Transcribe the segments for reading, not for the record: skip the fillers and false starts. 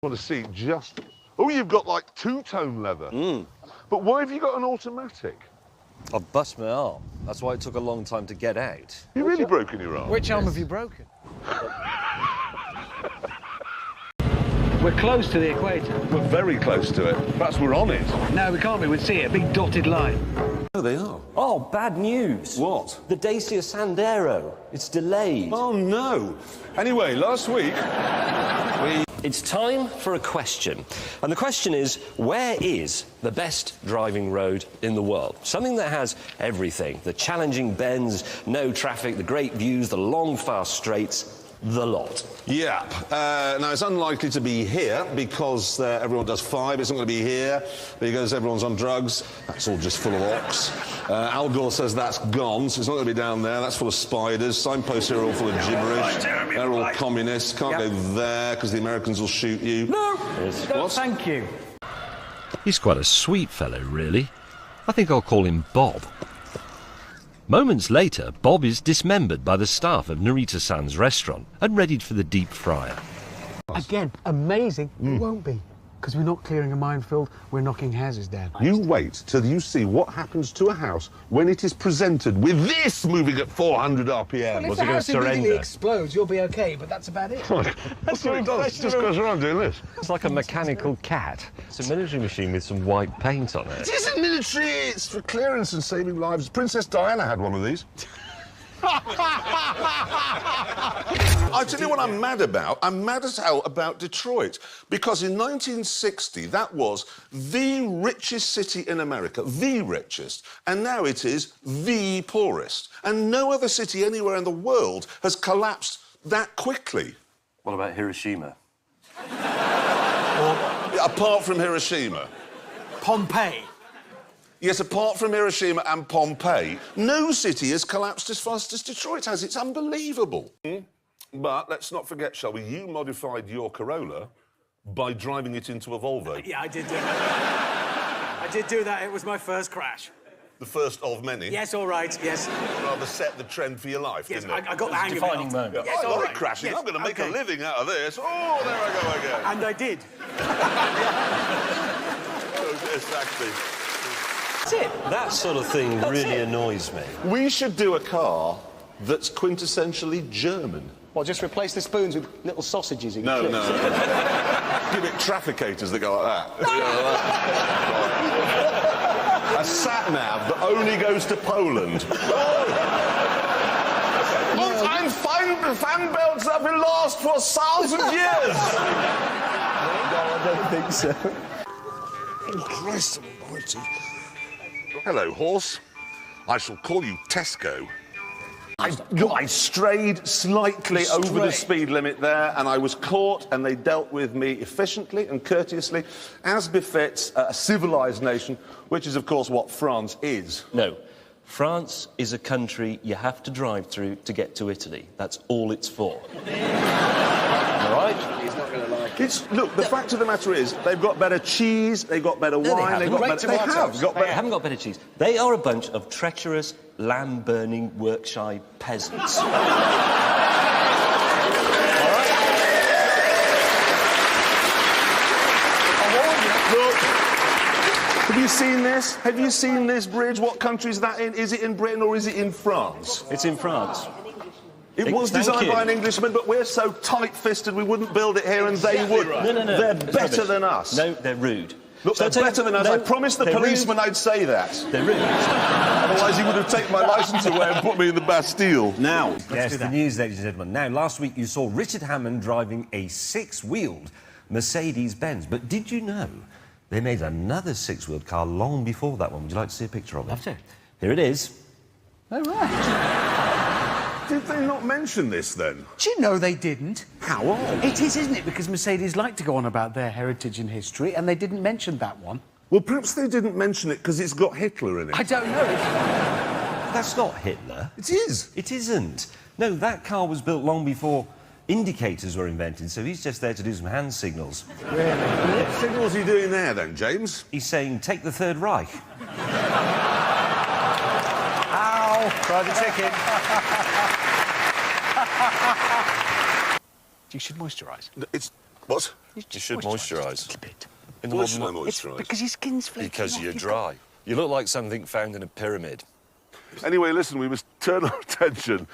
want to see just... Oh, you've got like two-tone leather. But why have you got an automatic? I've bust my arm. That's why it took a long time to get out. You've really broken your arm? Which arm have you broken? We're close to the equator. We're very close to it. Perhaps we're on it. No, we can't be. We'd see it. A big dotted line. Oh, they are. Oh, bad news. What? The Dacia Sandero. It's delayed. Oh, no. Anyway, last week, It's time for a question. And the question is, where is the best driving road in the world? Something that has everything. The challenging bends, no traffic, the great views, the long, fast straights, the lot. Yeah. Now, it's unlikely to be here because everyone does 5. It's not going to be here because everyone's on drugs. That's all just full of ox. Al Gore says that's gone, so it's not going to be down there. That's full of spiders. Signposts here are all full of gibberish. They're all communists. Can't go there because the Americans will shoot you. No! No, What? thank you. He's quite a sweet fellow, really. I think I'll call him Bob. Moments later, Bob is dismembered by the staff of Narita-san's restaurant and readied for the deep fryer. Again, amazing. It won't be. Because we're not clearing a minefield, we're knocking houses down. You wait till you see what happens to a house when it is presented with this moving at 400 RPM. Well, Was if he the going house to immediately surrender? explodes, you'll be okay, but that's about it. That's what it does. It just goes around doing this. It's like a mechanical cat. It's a military machine with some white paint on it. It isn't military, it's for clearance and saving lives. Princess Diana had one of these. I'll tell you what I'm mad about. I'm mad as hell about Detroit. Because in 1960, that was the richest city in America, the richest. And now it is the poorest. And no other city anywhere in the world has collapsed that quickly. What about Hiroshima? Apart from Hiroshima. Pompeii. Yes, apart from Hiroshima and Pompeii, no city has collapsed as fast as Detroit has. It's unbelievable. But let's not forget, shall we, you modified your Corolla by driving it into a Volvo. Yeah, I did do that. I did do that. It was my first crash. The first of many. Yes, all right, yes. Rather set the trend for your life, Yes, didn't it? I got the hang of it. defining moment. Yeah, Yes, I all like right. crashing. Yes, I'm going to make okay. a living out of this. Oh, there I go again. And I did. Oh, exactly. That's it. That sort of thing really annoys me. We should do a car that's quintessentially German. Well, just replace the spoons with little sausages in No, clips. no. Give it trafficators that go like that. A sat-nav that only goes to Poland. Und ein fan belts that will last for 1,000 years. No, I don't think so. Oh, Christ almighty. Hello, horse. I shall call you Tesco. I strayed slightly over the speed limit there, and I was caught, and they dealt with me efficiently and courteously, as befits a civilised nation, which is, of course, what France is. No. France is a country you have to drive through to get to Italy. That's all it's for. All right? He's not going to like it. Look, the fact of the matter is, they've got better cheese, they've got better wine, they've got better... They have got They better... haven't got better cheese. They are a bunch of treacherous, land-burning, work-shy peasants. Look, have you seen this? Have you seen this bridge? What country is that in? Is it in Britain or is it in France? It's in France. It was Thank designed you. by an Englishman, but we're so tight-fisted we wouldn't build it here and they would. No, no, no. They're It's better rubbish. than us. No, they're rude. Look, So they're tell you- better than us. no, I promised the they're policeman rude. I'd say that. They're rude. Otherwise he would have taken my licence away and put me in the Bastille. Now, yes, the news, ladies and gentlemen. Now, last week you saw Richard Hammond driving a 6-wheeled Mercedes-Benz. But did you know they made another 6-wheeled car long before that one? Would you like to see a picture of it? Love to. Here it is. Oh, right. Did they not mention this then? Do you know they didn't? How odd. It is, isn't it? Because Mercedes like to go on about their heritage and history, and they didn't mention that one. Well, perhaps they didn't mention it because it's got Hitler in it. I don't know. That's not Hitler. It is. It isn't. No, that car was built long before indicators were invented, so he's just there to do some hand signals. What signals are you doing there then, James? He's saying, take the Third Reich. Ow! Try the ticket. You should moisturise. It's What? You should moisturise. In the Why should I modern moisturise? Because your skin's flaky. Because off, you're you've dry. You look like something found in a pyramid. Anyway, listen, we must turn our attention.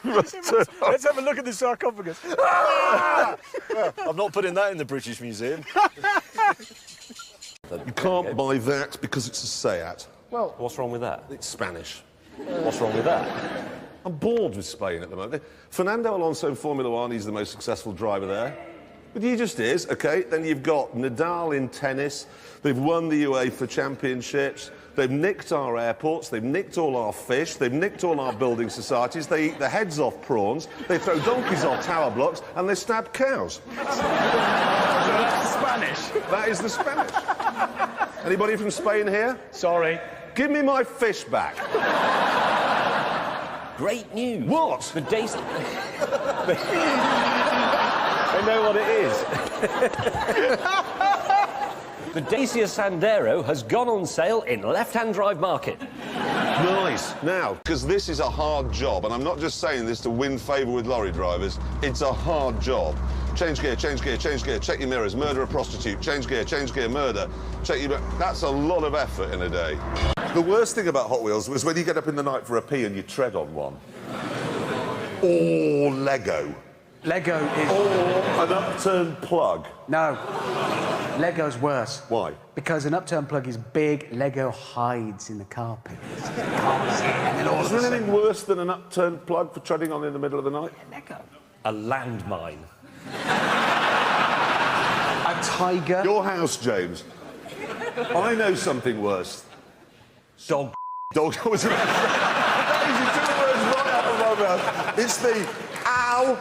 Let's have a look at the sarcophagus. I'm not putting that in the British Museum. You can't buy that because it's a Seat. Well, what's wrong with that? It's Spanish. What's wrong with that? I'm bored with Spain at the moment. Fernando Alonso in Formula One, he's the most successful driver there. But he just is, OK? Then you've got Nadal in tennis. They've won the UEFA Championships. They've nicked our airports. They've nicked all our fish. They've nicked all our building societies. They eat the heads off prawns. They throw donkeys off tower blocks. And they stab cows. That's Spanish. That is the Spanish. Anybody from Spain here? Sorry. Give me my fish back. Great news. What? The days... I know what it is. The Dacia Sandero has gone on sale in left-hand drive market. Nice. Now, because this is a hard job, and I'm not just saying this to win favour with lorry drivers, it's a hard job. Change gear, change gear, change gear, check your mirrors, murder a prostitute, change gear, murder, check your... That's a lot of effort in a day. The worst thing about Hot Wheels was when you get up in the night for a pee and you tread on one. Or Lego. Lego is... Or an upturned plug. No. Lego's worse. Why? Because an upturned plug is big, Lego hides in the carpet. You can't see it, and then all Is of a there sudden... anything worse than an upturned plug for treading on in the middle of the night? Lego. A landmine. A tiger. Your house, James. I know something worse. Dog. Dog was that is the two words right out of my mouth. It's the ow.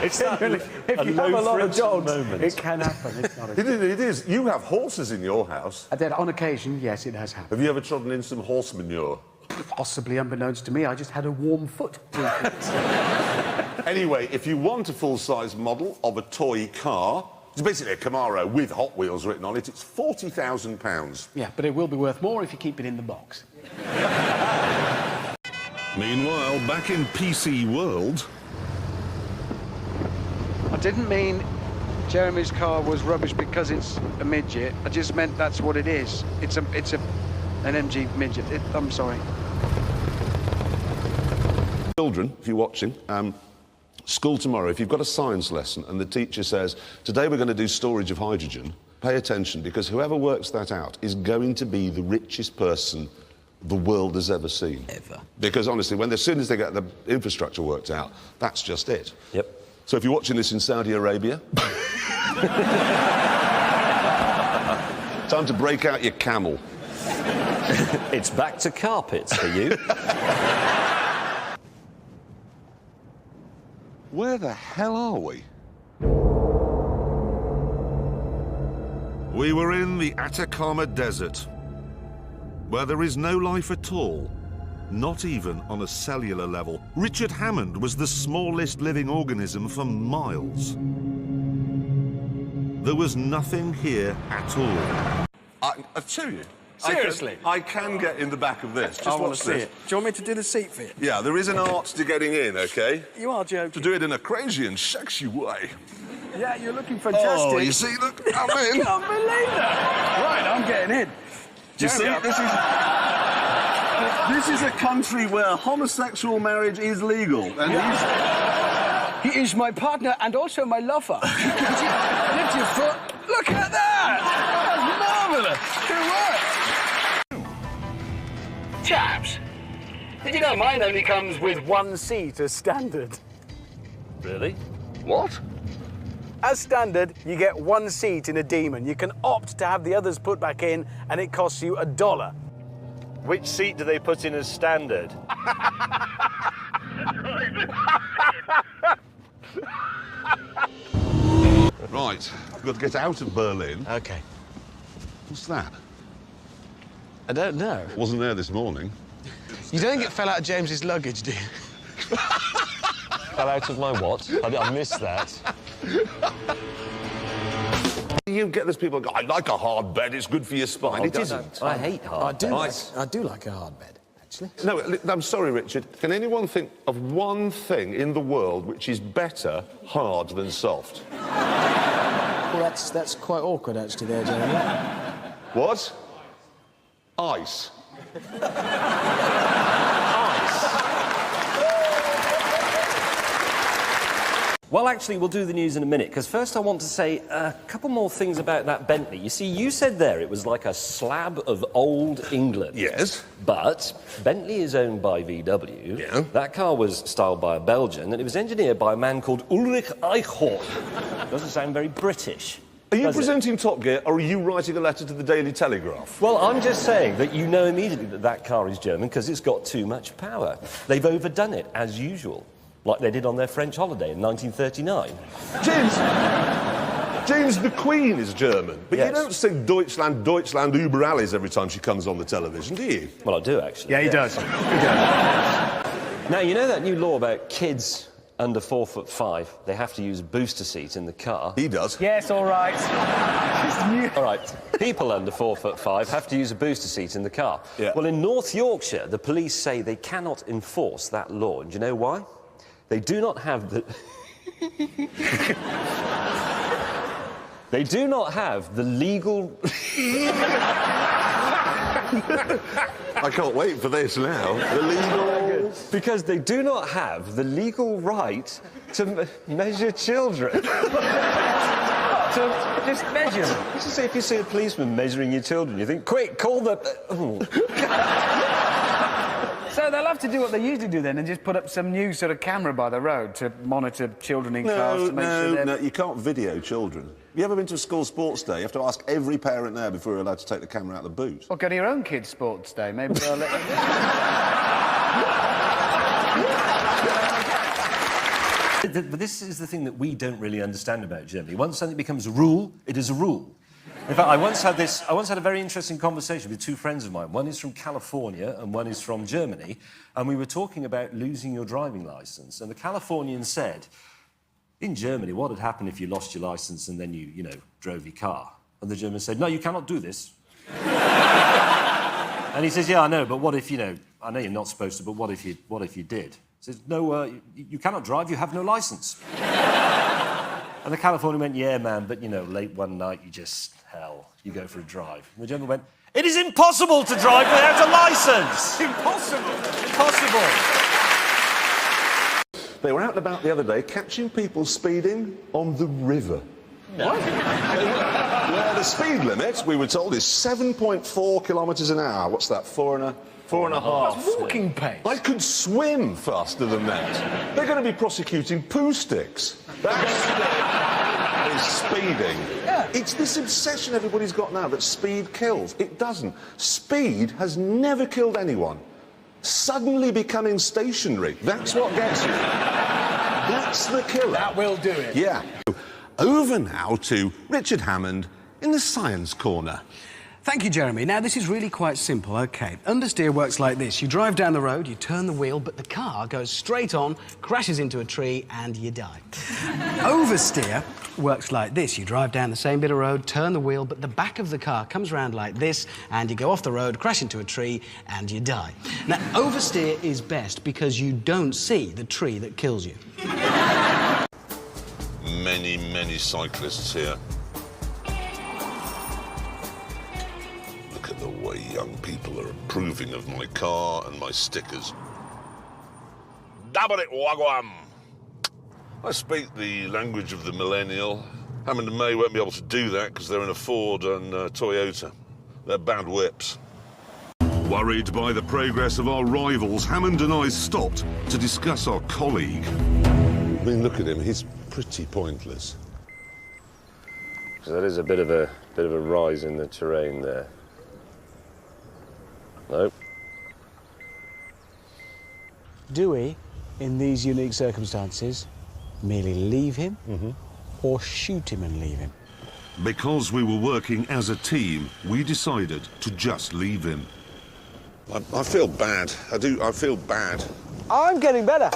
It's that If you have a lot of dogs, moment. it can happen. It's not a... It is. You have horses in your house. On occasion, yes, it has happened. Have you ever trodden in some horse manure? Possibly unbeknownst to me, I just had a warm foot. Anyway, if you want a full-size model of a toy car, it's basically a Camaro with Hot Wheels written on it, it's £40,000. Yeah, but it will be worth more if you keep it in the box. Meanwhile, back in PC world... I didn't mean Jeremy's car was rubbish because it's a midget. I just meant that's what it is. It's an MG midget. I'm sorry. Children, if you're watching, school tomorrow, if you've got a science lesson and the teacher says, today we're going to do storage of hydrogen, pay attention, because whoever works that out is going to be the richest person the world has ever seen. Ever. Because honestly, as soon as they get the infrastructure worked out, that's just it. Yep. So if you're watching this in Saudi Arabia... time to break out your camel. It's back to carpets for you. Where the hell are we? We were in the Atacama Desert, where there is no life at all, not even on a cellular level. Richard Hammond was the smallest living organism for miles. There was nothing here at all. I'll show you. Seriously? I can get in the back of this. Just I want watch to see this. it. Do you want me to do the seat for you? Yeah, there is an art to getting in, OK? You are To joking. do it in a crazy and sexy way. Yeah, you're looking fantastic. Oh, you see, look, I'm in. I can't believe that. Right, I'm getting in. You see, this is a country where homosexual marriage is legal. And He is my partner and also my lover. Lift your foot. Look at that! That's marvellous. Good work. Chaps, did you know mine only comes with one seat as standard? Really? What? As standard, you get one seat in a Demon. You can opt to have the others put back in, and it costs you $1. Which seat do they put in as standard? Right, we've got to get out of Berlin. OK. What's that? I don't know. Wasn't there this morning. You don't think it fell out of James's luggage, do you? Fell out of my what? I missed that. You get those people who go, I like a hard bed, it's good for your spine. It isn't. I hate hard. I do like a hard bed, actually. actually. No, I'm sorry, Richard. Can anyone think of one thing in the world which is better hard than soft? Well, that's quite awkward, actually, there, Jeremy. What? Ice. Well, actually, we'll do the news in a minute, because first I want to say a couple more things about that Bentley. You see, you said there it was like a slab of old England. Yes. But Bentley is owned by VW. Yeah. That car was styled by a Belgian, and it was engineered by a man called Ulrich Eichhorn. Doesn't sound very British. Are you does it? presenting Top Gear, or are you writing a letter to the Daily Telegraph? Well, I'm just saying that you know immediately that that car is German because it's got too much power. They've overdone it, as usual, like they did on their French holiday in 1939. James, the Queen is German, but Yes. you don't sing Deutschland, Deutschland über alles every time she comes on the television, do you? Well, I do, actually. Yeah, he does. He does. Now, you know that new law about kids under 4'5", they have to use a booster seat in the car? He does. Yes, all right. All right, people under 4'5" have to use a booster seat in the car. Yeah. Well, in North Yorkshire, the police say they cannot enforce that law. And do you know why? They do not have the... They do not have the legal... I can't wait for this now. The legal... Because they do not have the legal right to measure children. To just measure them. It's just if you see a policeman measuring your children, you think, quick, call the... So they'll have to do what they usually do then and just put up some new sort of camera by the road to monitor children in cars to make sure they're... No, you can't video children. Have you ever been to a school sports day? You have to ask every parent there before you're allowed to take the camera out of the boot. Well, go to your own kids' sports day. Maybe they'll let you... But this is the thing that we don't really understand about Germany. Once something becomes a rule, it is a rule. In fact, I once had a very interesting conversation with two friends of mine. One is from California and one is from Germany, and we were talking about losing your driving licence. And the Californian said, in Germany, what would happen if you lost your licence and then you drove your car? And the German said, no, you cannot do this. And he says, yeah, I know, but what if, I know you're not supposed to, but what if you did? He says, no, you cannot drive, you have no licence. And the Californian went, yeah, man, but, late one night, you go for a drive. And the German went, it is impossible to drive without a licence! Impossible! Impossible! They were out and about the other day catching people speeding on the river. What? Where the speed limit, we were told, is 7.4 kilometres an hour. What's that, four and a half? Walking pace. I could swim faster than that. They're going to be prosecuting poo sticks. That is speeding. Yeah. It's this obsession everybody's got now that speed kills. It doesn't. Speed has never killed anyone. Suddenly becoming stationary, that's what gets you. That's the killer. That will do it. Yeah. Over now to Richard Hammond in the Science Corner. Thank you, Jeremy. Now, this is really quite simple, OK. Understeer works like this. You drive down the road, you turn the wheel, but the car goes straight on, crashes into a tree, and you die. Oversteer works like this. You drive down the same bit of road, turn the wheel, but the back of the car comes round like this, and you go off the road, crash into a tree, and you die. Now, oversteer is best because you don't see the tree that kills you. Many cyclists here. Look at the way young people are approving of my car and my stickers. Dabba it, wagwam! I speak the language of the millennial. Hammond and May won't be able to do that because they're in a Ford and Toyota. They're bad whips. Worried by the progress of our rivals, Hammond and I stopped to discuss our colleague. I mean, look at him. He's pretty pointless. So that is a bit of a rise in the terrain there. Nope. Do we, in these unique circumstances, merely leave him or shoot him and leave him? Because we were working as a team, we decided to just leave him. I feel bad. I feel bad. I'm getting better.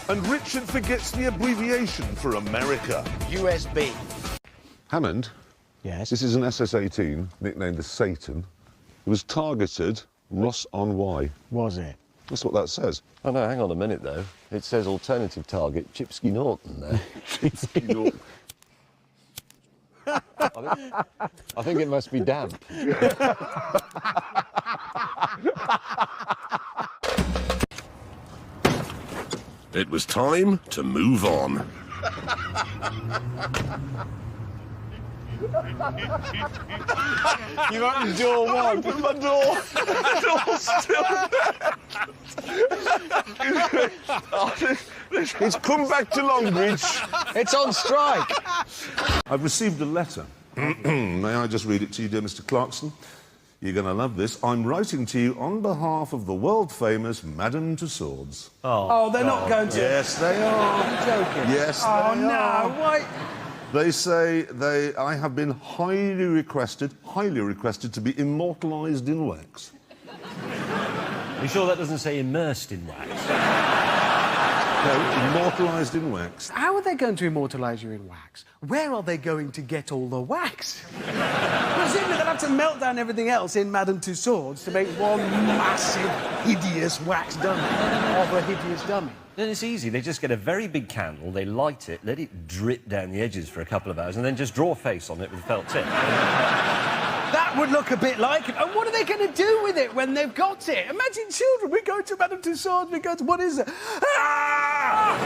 And Richard forgets the abbreviation for America. USB. Hammond, Yes? this is an SS-18, nicknamed the Satan. It was targeted Ross on Y. Was it? That's what that says. Oh, no, hang on a minute, though. It says alternative target, Chipsky Norton there. I think it must be damp. It was time to move on. You opened door one. My door. The door's still there. It's come back to Longbridge. It's on strike. I've received a letter. May I just read it to you, dear Mr. Clarkson? You're going to love this. I'm writing to you on behalf of the world-famous Madame Tussauds. Oh, they're not going to... Yes, they are. You're joking. Yes, Oh, they no, are. why... They say I have been highly requested to be immortalised in wax. Are you sure that doesn't say immersed in wax? No, immortalised in wax. How are they going to immortalise you in wax? Where are they going to get all the wax? Presumably they'll have to melt down everything else in Madame Tussauds to make one massive, hideous wax dummy of a hideous dummy. Then it's easy. They just get a very big candle, they light it, let it drip down the edges for a couple of hours, and then just draw a face on it with a felt tip. That would look a bit like it. And what are they going to do with it when they've got it? Imagine children. We go to Madame Tussauds, we go to... What is it? Ah!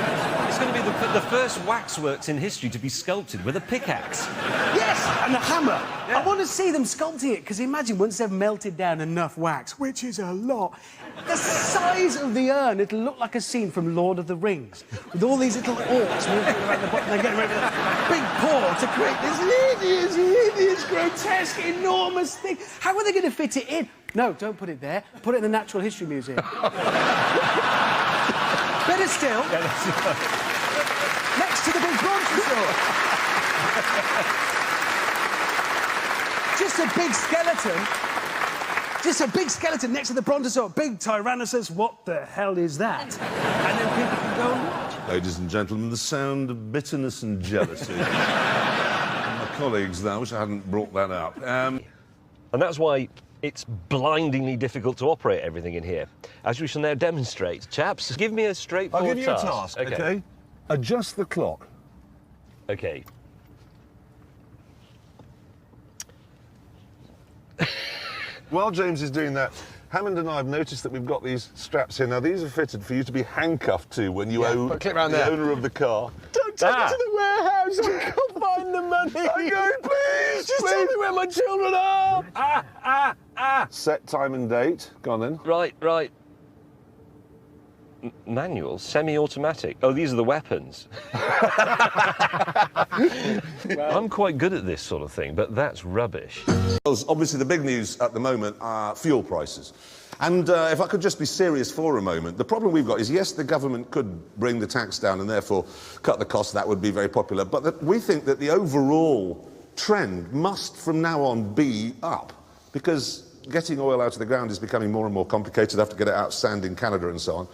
It's going to be the first waxworks in history to be sculpted with a pickaxe. Yes, and a hammer. Yeah. I want to see them sculpting it, because imagine once they've melted down enough wax, which is a lot, the size of the urn, it'll look like a scene from Lord of the Rings, with all these little orcs moving around the bottom. They're getting ready for that big paw to create this hideous, grotesque, enormous thing. How are they going to fit it in? No, don't put it there. Put it in the Natural History Museum. Better still, next to the big brontosaurus. Just a big skeleton. Just a big skeleton next to the brontosaurus. Big Tyrannosaurus. What the hell is that? And then people can go and watch. Ladies and gentlemen, the sound of bitterness and jealousy. My colleagues, though, I wish I hadn't brought that up. And that's why it's blindingly difficult to operate everything in here. As we shall now demonstrate. Chaps, give me a straightforward I'll give you a task, OK? Adjust the clock. OK. While James is doing that, Hammond and I have noticed that we've got these straps here. Now, these are fitted for you to be handcuffed to when you own clip round the there. owner of the car. Don't take it to the warehouse. I can't find the money. I'm going, please! Just tell me where my children are. Set time and date. Go on, then. Right. Manual, semi-automatic. Oh, these are the weapons. I'm quite good at this sort of thing, but that's rubbish. Obviously, the big news at the moment are fuel prices. And if I could just be serious for a moment, the problem we've got is, yes, the government could bring the tax down and therefore cut the cost. That would be very popular. But we think that the overall trend must, from now on, be up. Because getting oil out of the ground is becoming more and more complicated. They have to get it out of sand in Canada and so on.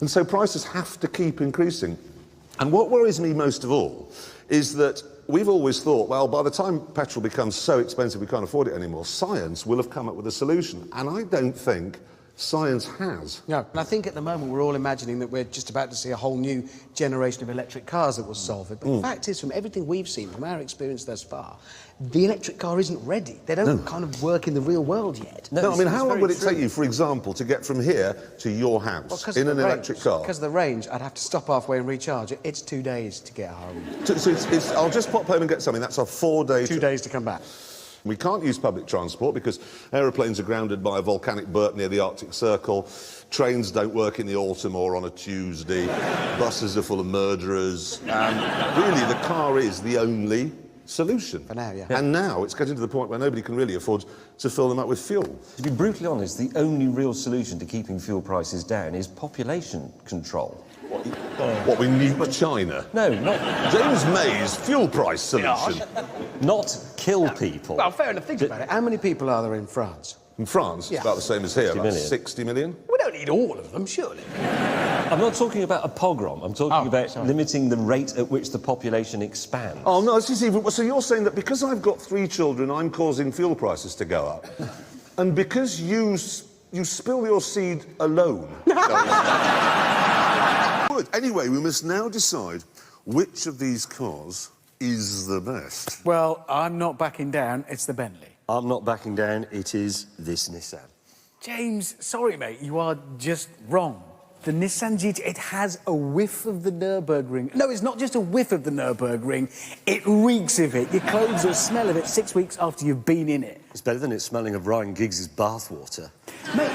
And so prices have to keep increasing. And what worries me most of all is that we've always thought, well, by the time petrol becomes so expensive we can't afford it anymore, science will have come up with a solution. And I don't think science has. No, and I think at the moment we're all imagining that we're just about to see a whole new generation of electric cars that will solve it. But the fact is, from everything we've seen, from our experience thus far, the electric car isn't ready. They don't kind of work in the real world yet. No, I mean, how long would it take you, for example, to get from here to your house in an electric car? Because of the range, I'd have to stop halfway and recharge it. It's 2 days to get home. So I'll just pop home and get something. That's a 4-day... 2 days to come back. We can't use public transport because aeroplanes are grounded by a volcanic burp near the Arctic Circle. Trains don't work in the autumn or on a Tuesday. Buses are full of murderers. Really, the car is the only solution. For now, yeah. And now it's getting to the point where nobody can really afford to fill them up with fuel. To be brutally honest, the only real solution to keeping fuel prices down is population control. What, we nuke China? No, not... James May's fuel price solution. Not kill people. Well, fair enough. Think about it. How many people are there in France? In France, it's about the same as here, 60 about million. 60 million. We don't need all of them, surely. I'm not talking about a pogrom. I'm talking about limiting the rate at which the population expands. Oh, no, this is even... So you're saying that because I've got 3 children, I'm causing fuel prices to go up? And because you You spill your seed alone. Good. Anyway, we must now decide which of these cars is the best. Well, I'm not backing down. It's the Bentley. I'm not backing down. It is this Nissan. James, sorry, mate, you are just wrong. The Nissan GT, it has a whiff of the Nürburgring. No, it's not just a whiff of the Nürburgring. It reeks of it. Your clothes will smell of it 6 weeks after you've been in it. It's better than it smelling of Ryan Giggs' bathwater. Mate,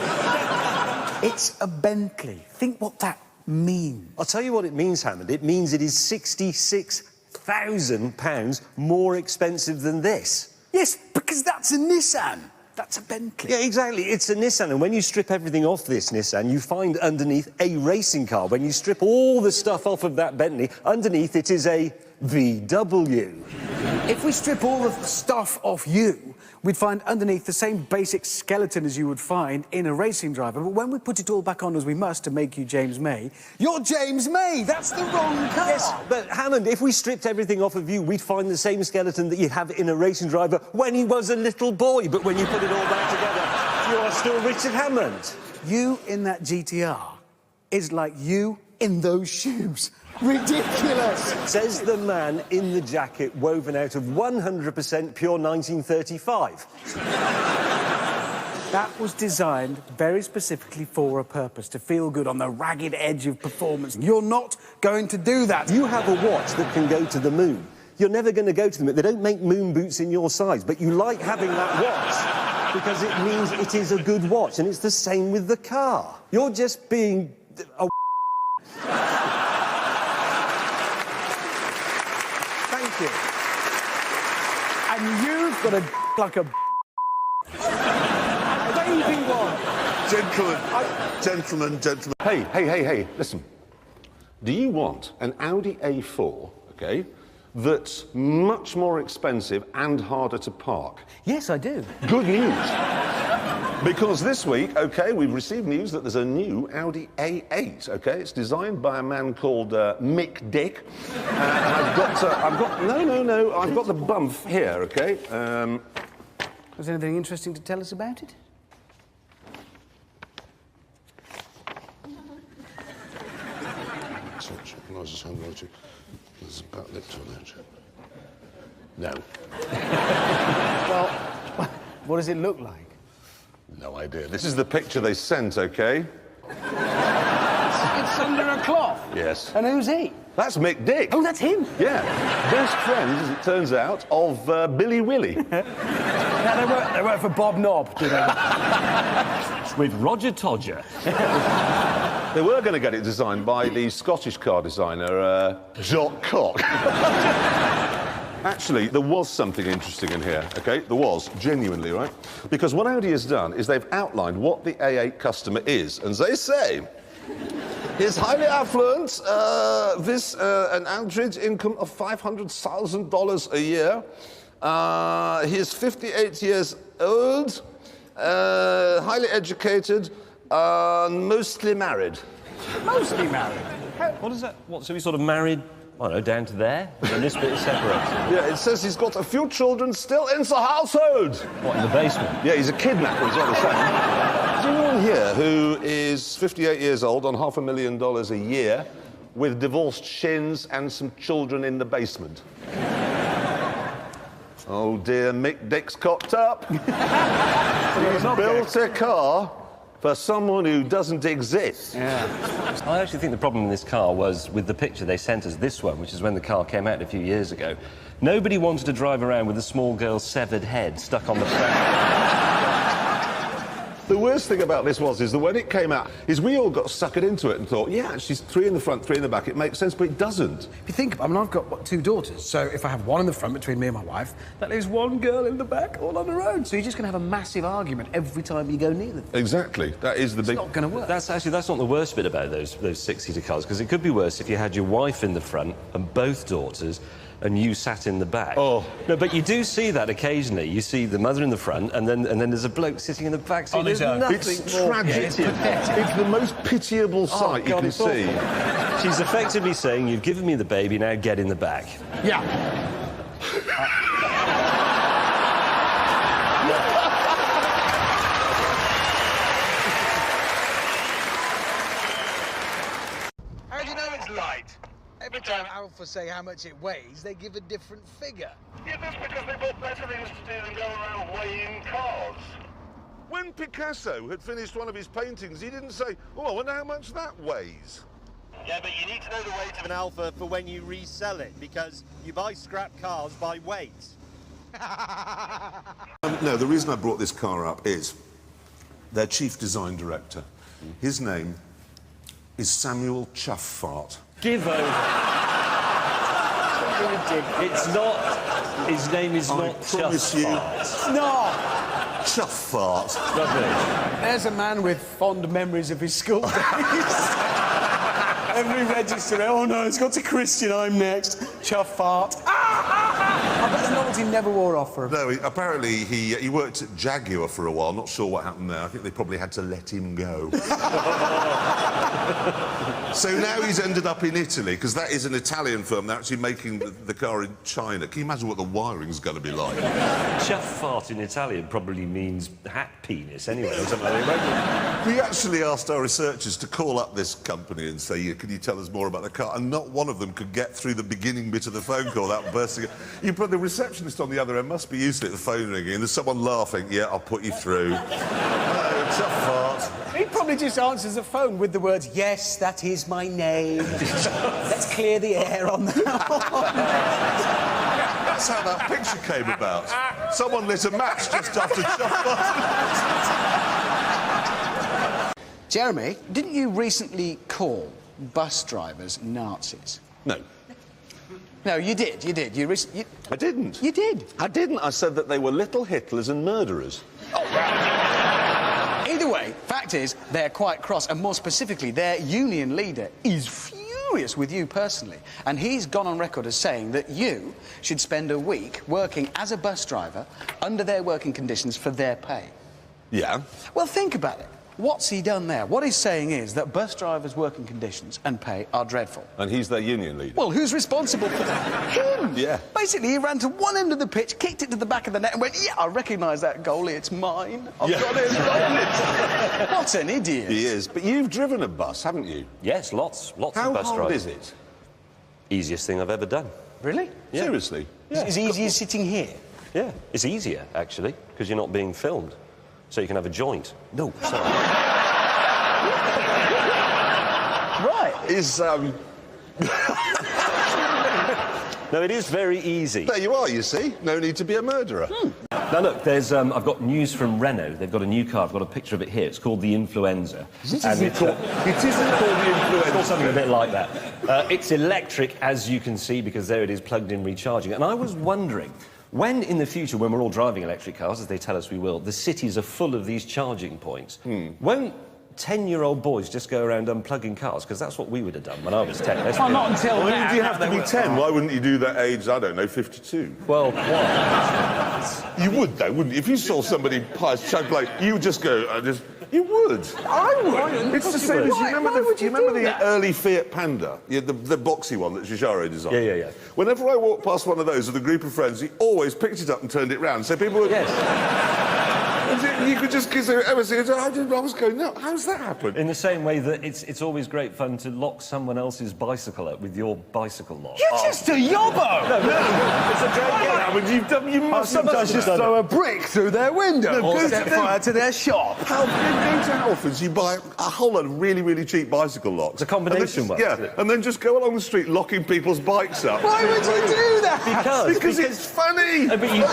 it's a Bentley. Think what that means. I'll tell you what it means, Hammond. It means it is £66,000 more expensive than this. Yes, because that's a Nissan. That's a Bentley. Yeah, exactly. It's a Nissan, and when you strip everything off this Nissan, you find underneath a racing car. When you strip all the stuff off of that Bentley, underneath it is a VW. If we strip all the stuff off you, we'd find underneath the same basic skeleton as you would find in a racing driver. But when we put it all back on, as we must, to make you James May, you're James May! That's the wrong car! Yes, but Hammond, if we stripped everything off of you, we'd find the same skeleton that you'd have in a racing driver when he was a little boy. But when you put it all back together, you are still Richard Hammond. You in that GTR is like you in those shoes. Ridiculous! Says the man in the jacket woven out of 100% pure 1935. That was designed very specifically for a purpose, to feel good on the ragged edge of performance. You're not going to do that. You have a watch that can go to the moon. You're never going to go to the moon. They don't make moon boots in your size, but you like having that watch because it means it is a good watch, and it's the same with the car. You're just being a Thank you. And you've got a like a baby one. Gentlemen. Hey, listen. Do you want an Audi A4, okay, that's much more expensive and harder to park? Yes, I do. Good news. Because this week, OK, we've received news that there's a new Audi A8, OK? It's designed by a man called Mick Dick. I've got the bump here, OK? Was there anything interesting to tell us about it? There's a back lip to it. No. Well, what does it look like? No idea. This is the picture they sent, OK? It's under a cloth? Yes. And who's he? That's Mick Dick. Oh, that's him? Yeah. Best friend, as it turns out, of Billy Willie. Now, they work for Bob Knob, do they? with Roger Todger. They were going to get it designed by the Scottish car designer, Jacques Cock. Actually, there was something interesting in here, OK? There was, genuinely, right? Because what Audi has done is they've outlined what the A8 customer is, and they say he's highly affluent, an average income of $500,000 a year. He's 58 years old, highly educated, mostly married. Mostly married? What is that? What, so he's sort of married, I don't know, down to there? And this bit is separated? Yeah, it says he's got a few children still in the household. What, in the basement? Yeah, he's a kidnapper, is what they're saying. Is anyone here who is 58 years old on $500,000 a year with divorced shins and some children in the basement? Oh dear, Mick Dick's cocked up. He's built a car for someone who doesn't exist. Yeah. I actually think the problem in this car was with the picture they sent us, this one, which is when the car came out a few years ago. Nobody wanted to drive around with a small girl's severed head stuck on the front. The worst thing about this is that when it came out, we all got suckered into it and thought, yeah, she's 3 in the front, 3 in the back. It makes sense, but it doesn't. If you think, I mean, I've got, what, 2 daughters, so if I have one in the front between me and my wife, that leaves one girl in the back all on her own. So you're just going to have a massive argument every time you go near them. Exactly. That is the big... It's not going to work. That's not the worst bit about those 6-seater cars, because it could be worse if you had your wife in the front and both daughters and you sat in the back. Oh. No, but you do see that occasionally. You see the mother in the front and then there's a bloke sitting in the back. So there's nothing It's more... tragic. Yeah, it's the most pitiable sight you can see. She's effectively saying, you've given me the baby, now get in the back. Yeah. Alfa say how much it weighs, they give a different figure. Yeah, that's because they bought better things to do than go around weighing cars. When Picasso had finished one of his paintings, he didn't say, oh, I wonder how much that weighs. Yeah, but you need to know the weight of An Alfa for when you resell it, because you buy scrap cars by weight. No, the reason I brought this car up is their chief design director. His name is Samuel Chuffart. Give over. It's not. His name is not promise you. Chuffart. No! Chuffart. Lovely. There's a man with fond memories of his school days. Every register, oh no, it's got to Christian, I'm next. Chuff fart. I bet the novelty never wore off for him. No, apparently he worked at Jaguar for a while. Not sure what happened there. I think they probably had to let him go. So now he's ended up in Italy, because that is an Italian firm. They're actually making the car in China. Can you imagine what the wiring's going to be like? Chuffart in Italian probably means hat penis anyway, or something like that. We actually asked our researchers to call up this company and say, can you tell us more about the car? And not one of them could get through the beginning bit of the phone call without bursting. The receptionist on the other end must be used to it, the phone ringing, and there's someone laughing. Yeah, I'll put you through. Hello, Chuffart. He probably just answers the phone with the words, yes, that is my name. Let's clear the air on that. That's how that picture came about. Someone lit a match just after Chuffart. Jeremy, didn't you recently call bus drivers Nazis? No. No, you did. I didn't. You did. I didn't. I said that they were little Hitlers and murderers. Either way, fact is, they're quite cross, and more specifically, their union leader is furious with you personally, and he's gone on record as saying that you should spend a week working as a bus driver under their working conditions for their pay. Yeah. Well, think about it. What's he done there? What he's saying is that bus drivers' working conditions and pay are dreadful. And he's their union leader. Well, who's responsible for that? Him! Yeah. Basically, he ran to one end of the pitch, kicked it to the back of the net and went, yeah, I recognise that goalie, it's mine. I've got it, What an idiot. He is. But you've driven a bus, haven't you? Yes, lots of bus How drivers. hard is it? Easiest thing I've ever done. Really? Yeah. Seriously? Is it as easy as sitting here? Yeah, it's easier, actually, because you're not being filmed. So you can have a joint. No, sorry. Right. Is, No, it is very easy. There you are, you see. No need to be a murderer. Now, look, there's, I've got news from Renault. They've got a new car. I've got a picture of it here. It's called the Influenza. It isn't called the Influenza. It's called something a bit like that. It's electric, as you can see, because there it is, plugged in, recharging. And I was wondering, when in the future, when we're all driving electric cars, as they tell us we will, the cities are full of these charging points, won't 10-year-old boys just go around unplugging cars? Because that's what we would have done when I was 10. Well, not until Why now. do you have to be 10? Why wouldn't you do that age, I don't know, 52? Well, what? You would, though, wouldn't you? If you saw somebody chug like, you would just go, you would. I would. It's the same as, you remember the early Fiat Panda? The boxy one that Giugiaro designed? Yeah. Whenever I walked past one of those with a group of friends, he always picked it up and turned it round. So people would... Yes. You could just kiss it. I was going, no, how's that happen? In the same way that it's always great fun to lock someone else's bicycle up with your bicycle lock. You're just a yobbo! No, it's a great game. You must Sometimes just throw a brick through their window No, or go set to fire to their shop. How you go to Halfords, you buy a whole lot of really, really cheap bicycle locks. It's a combination one, Yeah, isn't it? and then just go along the street locking people's bikes up. Why would you do that? Because it's funny. No, but you do.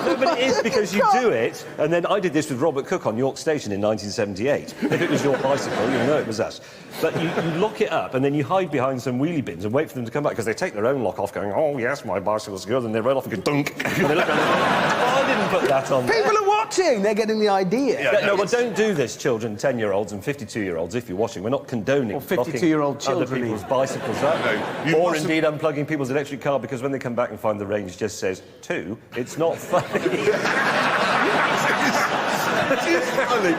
No, but it is because you do it, and then I did this with Robert Cook on York Station in 1978. If it was your bicycle, you know it was us. But you lock it up, and then you hide behind some wheelie bins and wait for them to come back, because they take their own lock off, going, oh, yes, my bicycle's good, and they roll off and go, dunk. And they look around and go, oh, I didn't put that on there. People are watching. They're getting the idea. No, well, don't do this, children, 10-year-olds and 52-year-olds, if you're watching. We're not condoning Or 52-year-old locking other children people's bicycles up. No, you Or mustn't- indeed unplugging people's electric car, because when they come back and find the range just says 2, it's not funny. It's funny.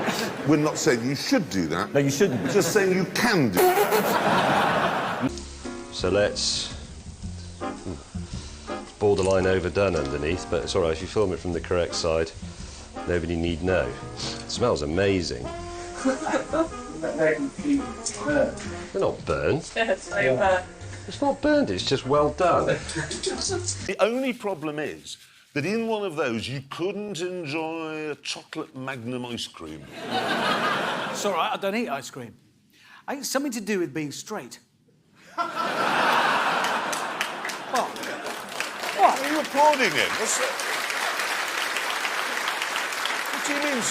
We're not saying you should do that. No, you shouldn't. We're just saying you can do it. So let's... It's borderline overdone underneath, but it's all right. If you film it from the correct side, nobody need know. It smells amazing. They're not burnt. Yeah, so It's not burned, it's just well done. The only problem is that in one of those you couldn't enjoy a chocolate Magnum ice cream. It's all right, I don't eat ice cream. I think it's something to do with being straight. What? What? Are you applauding him? What do you mean?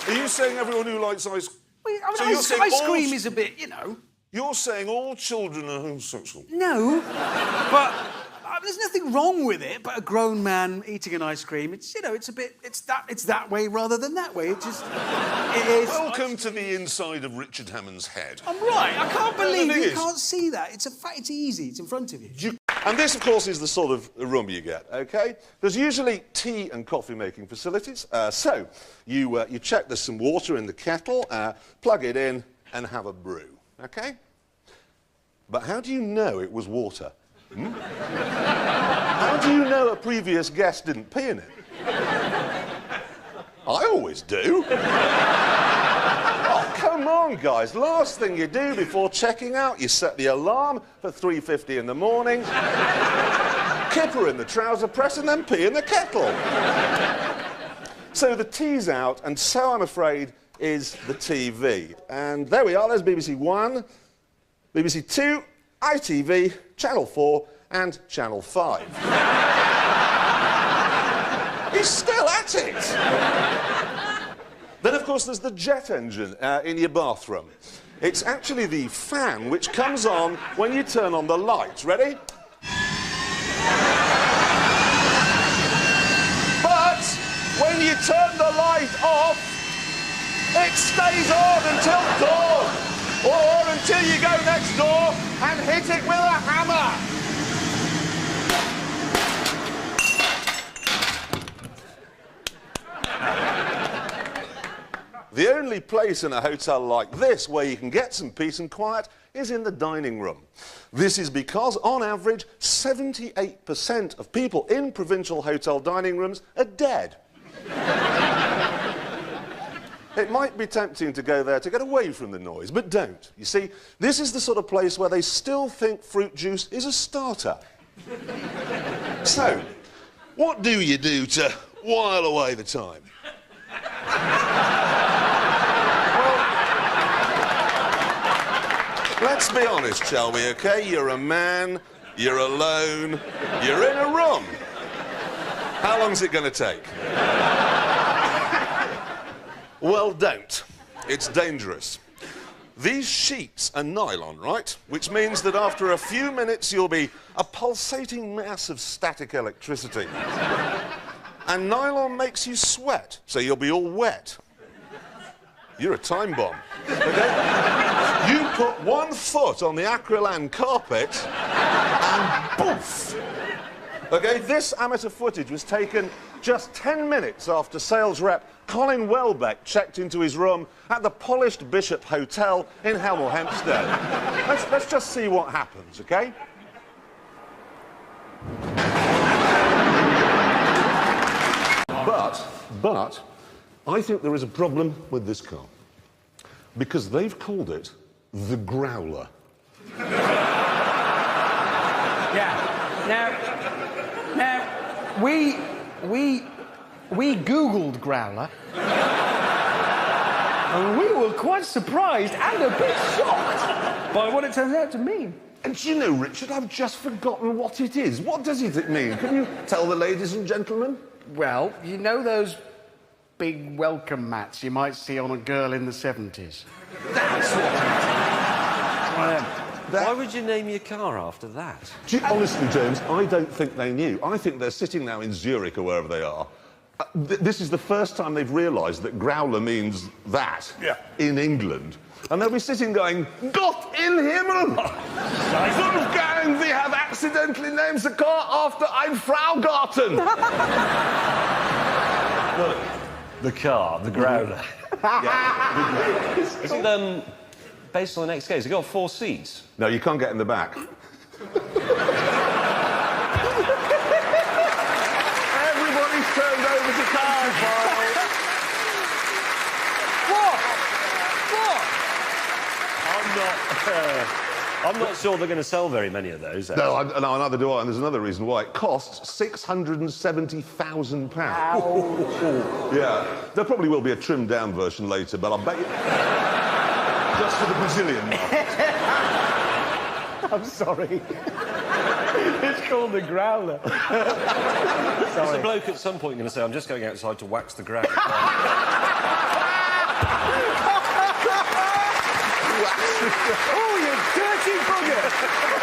Are you saying everyone who likes ice cream? Well, So I mean, you're saying ice all cream is a bit, you know... You're saying all children are homosexual? No, but there's nothing wrong with it. But a grown man eating an ice cream, it's, you know, it's a bit, it's that way rather than that way. It just, it is. Welcome to the inside of Richard Hammond's head. I'm right. I can't believe thing you is- can't see that. It's a fact. It's easy. It's in front of you. And this, of course, is the sort of room you get, OK? There's usually tea and coffee-making facilities. So you check there's some water in the kettle, plug it in and have a brew, OK? But how do you know it was water? Hmm? How do you know a previous guest didn't pee in it? I always do. Oh, come on, guys. Last thing you do before checking out, you set the alarm for 3:50 in the morning, kipper in the trouser press, and then pee in the kettle. So the tea's out, and so I'm afraid is the TV. And there we are. There's BBC One, BBC Two, ITV, Channel 4 and Channel 5. He's still at it! Then, of course, there's the jet engine in your bathroom. It's actually the fan which comes on when you turn on the light. Ready? But when you turn the light off, it stays on until dawn. Or until you go next door and hit it with a hammer. The only place in a hotel like this where you can get some peace and quiet is in the dining room. This is because, on average, 78% of people in provincial hotel dining rooms are dead. It might be tempting to go there to get away from the noise, but don't. You see, this is the sort of place where they still think fruit juice is a starter. So, what do you do to while away the time? Well, let's be honest, shall we, OK? You're a man, you're alone, you're in a room. How long's it going to take? Well, don't. It's dangerous. These sheets are nylon, right? Which means that after a few minutes you'll be a pulsating mass of static electricity. And nylon makes you sweat, so you'll be all wet. You're a time bomb, okay? You put 1 foot on the acrylan carpet and poof! Okay, this amateur footage was taken just 10 minutes after sales rep Colin Welbeck checked into his room at the Polished Bishop Hotel in Hemel Hempstead. Let's just see what happens, okay? But, I think there is a problem with this car. Because they've called it the Growler. Yeah. Now, we Googled Growler. And we were quite surprised and a bit shocked by what it turns out to mean. And do you know, Richard, I've just forgotten what it is. What does it mean? Can you tell the ladies and gentlemen? Well, you know those big welcome mats you might see on a girl in the 70s? That's what Why would you name your car after that? honestly, James, I don't think they knew. I think they're sitting now in Zurich or wherever they are. This is the first time they've realised that Growler means that in England. And they'll be sitting going, Gott in Himmel! Wolfgang, we have accidentally named the car after ein Fraugarten! The car, the Growler. Is it based on the next case? Has it got 4 seats? No, you can't get in the back. Everybody's turned over to car files. I'm not sure they're going to sell very many of those. No, neither do I, and there's another reason why. It costs £670,000. Yeah, there probably will be a trimmed-down version later, but I'll bet you... Just for the Brazilian market. I'm sorry. It's called the growler. There's a bloke at some point going to say, I'm just going outside to wax the ground. Oh, you dirty bugger!